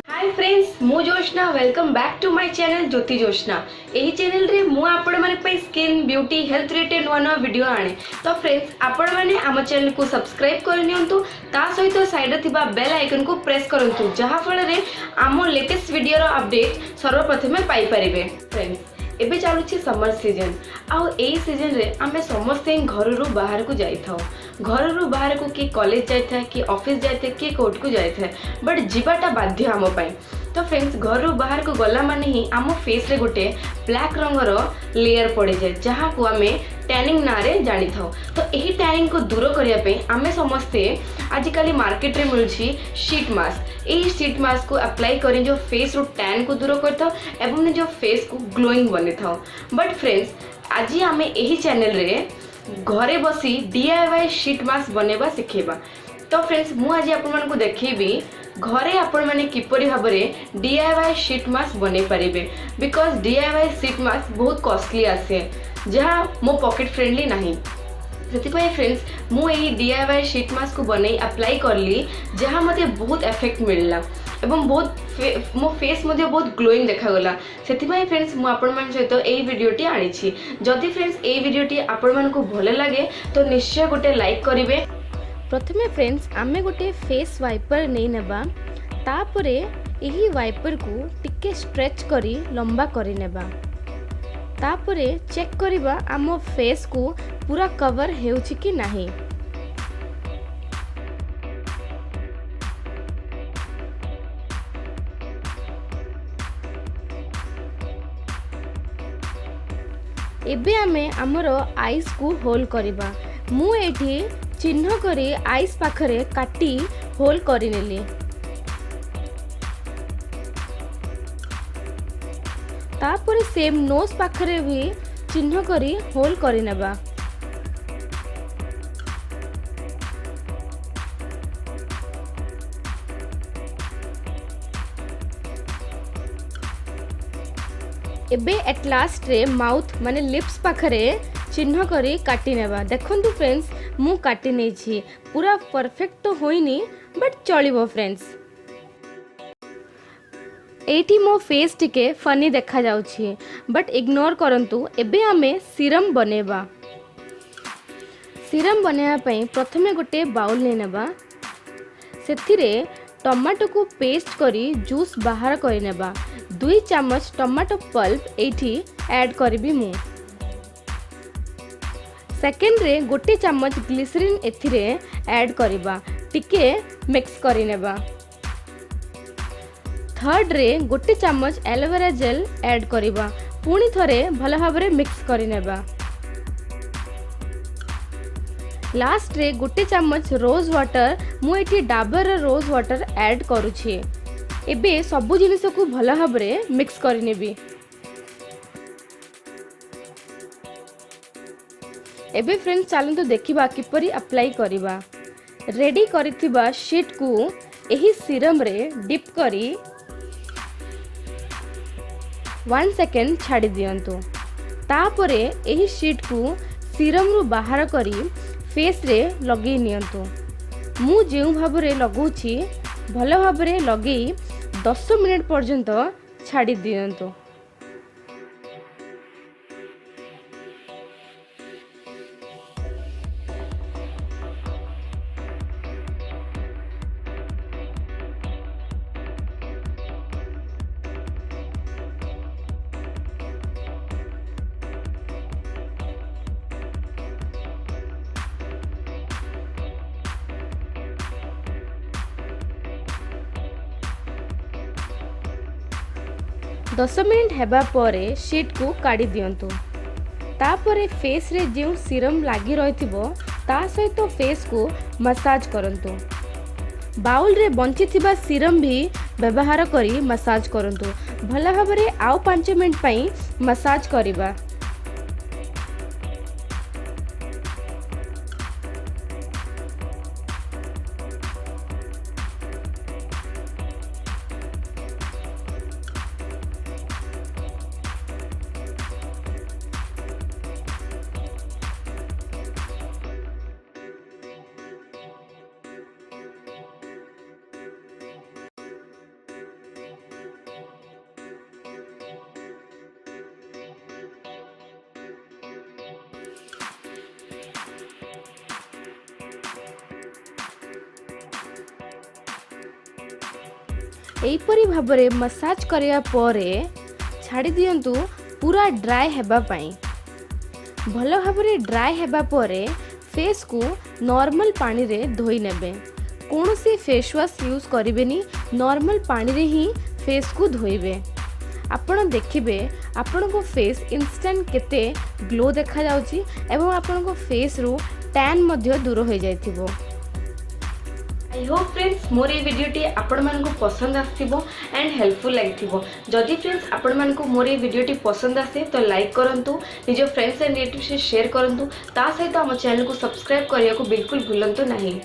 हाय friends, मु Joshna welcome back to my channel Jyoti Joshna. यही channel रे मु आपण माने पे स्किन ब्यूटी हेल्थ रिलेटेड नुआ नुआ वीडियो आने। तो फ्रेंड्स, आपण माने आम चैनल को सब्सक्राइब कर नियंतु, ता सहित साइड रे थिबा बेल आइकन को प्रेस करंतु, जहा फल रे आम लेटेस्ट वीडियो रो अपडेट सर्वप्रथमे पाई परिबे। फ्रेंड्स, एबे चलुछि समर सीजन। आउ एई सीजन रे आमे समस्ते घर रु बाहर को जाई थाउ। घर रु बाहर को कि कॉलेज जाई था, कि ऑफिस जाई थे, कि कोर्ट को जाई थे, बट जीवाटा बाध्य आम पई। तो फ्रेंड्स, घर रु बाहर को गला माने ही आम फेस रे गोटे ब्लैक रंगर लेयर पड़े जाए, जहाँ को आमे टैनिंग ना रे जानी थाउ। तो यही टैनिंग को दूर करने पे आमे समस्ते आजिकल मार्केट रे मिलुछि शीट मास्क। यही शीट मास्क को अप्लाई करें जो फेस रो टैन को दूर करता एवं निज फेस को ग्लोइंग बने था। बट फ्रेंड्स, आज आमे यही चैनल रे घरे बसी DIY शीट मास्क बनेबा सिखेबा। तो फ्रेंड्स, मु आज आपण मन को देखेबी घरे आपण माने किपरि भाबरे DIY शीट मास्क बने पारिबे। बिकॉज DIY शीट मास्क बहुत कॉस्टली आसे, जहाँ मो पॉकेट फ्रेंडली नहीं। से फ्रेंड्स, मु यही DIY शीट मास्क को बने अप्लाई करली, जहाँ मते बहुत इफेक्ट मिलला एवं बहुत मो फेस मध्य बहुत ग्लोइंग देखागला। से फ्रेंड्स, मु आपण मान सहित एई वीडियोटी आनिछि। जदि फ्रेंड्स एई वीडियोटी आपण मान को भल लागे तो निश्चय गोटे लाइक करिवे। प्रथमे फ्रेंड्स, आमे गोटे फेस वाइपर नहीं नेबा, तापरे यही वाइपर को टिके स्ट्रेच करी लंबा करी नेबा। तापरे चेक करिबा आमो फेस को पूरा कवर हेउछि कि नाही। एबे आमे हमर आईज को होल करिबा। मु एठी चिन्ह करी आईज पाखरे काटी होल करी नेली। तापर सेम नोज पाखरे भी चिन्ह करी होल करी नेबा। एबे एट लास्ट रे माउथ माने लिप्स पाखरे चिन्ह करी काटी नेबा। देखंतु फ्रेंड्स, मु काटी नै छी। पूरा परफेक्ट तो होइनी, बट चलिबो फ्रेंड्स। एठी मो फेस टिके फनी देखा जाउछि, बट इग्नोर करंतु। एबे आमे सीरम बनेबा। सीरम बनेबा पई प्रथमे गोटे बाउल नै नेबा। सेथिरे टमाटो को पेस्ट करी जूस बाहर करि नेबा। 2 चम्मच टमाटो पल्प एठी ऐड करबी मु। सेकेंड रे गोटे चम्मच ग्लिसरीन एथिरे ऐड करिबा, टिके मिक्स करि नेबा। थर्ड रे गोटे चम्मच एलोवेरा जेल ऐड करिबा, पुणी थरे भल भाबरे मिक्स करि नेबा। लास्ट रे गोटे चम्मच रोज वाटर, मु एठी डाबर रोज वाटर ऐड करूछि। एबे सबु जिनिस को भल भाबरे मिक्स करि नेबी। एबे फ्रेंड्स, चलंतु देखिबा किपरि अप्लाई करिबा। रेडी करिथिबा शीट को एही सीरम रे डिप करी 1 सेकेंड छाड़ी दियंतु। तापरे एही शीट को सीरम रु बाहर करी फेस रे लगे नियंतु। मु जेउ भाबरे लगौछि भल भाबरे लगेई 10 मिनिट पर्यंत छाड़ी दियंतु। दस मिनिट हेबा परे शीट को काढ़ी दियंतु। तापरे फेस रे जो सीरम लागी रहिथिबो ता सहित फेस को मसाज करंतु। बाउल रे बंची थिबा सीरम भी व्यवहार करी मसाज करंतु। भला भाबरे आउ 5 मिनिट पई मसाज करिबा। एहीपरि भाबरे मसाज करिया परे छाड़ी दियंतु पूरा ड्राई हेबा पाई। भल भाबरे ड्राई हेबा परे फेस को नॉर्मल पानी रे धोई नेबे। कौनसी फेस वॉश यूज करिवेनी, नॉर्मल पानी रे ही फेस को धोइबे। आपण देखिबे आपण को फेस इंस्टेंट केते ग्लो देखा जाउची एवं आपण को फेस रो टैन मध्य दूर हो जाइथिबो। आई होप फ्रेंड्स मोर ये वीडियोटी आपण मानकु पसंद आस्थिबो एंड हेल्पफुल लागिथिबो। जदि फ्रेंड्स आपण मानकु मोर ये वीडियोटी पसंद आसे तो लाइक करंतु, निज फ्रेंड्स एंड रिलेटिव्स से शेयर करंतु, ता सहित हम चैनल को सब्सक्राइब करिया को बिल्कुल भूलंतु नहीं।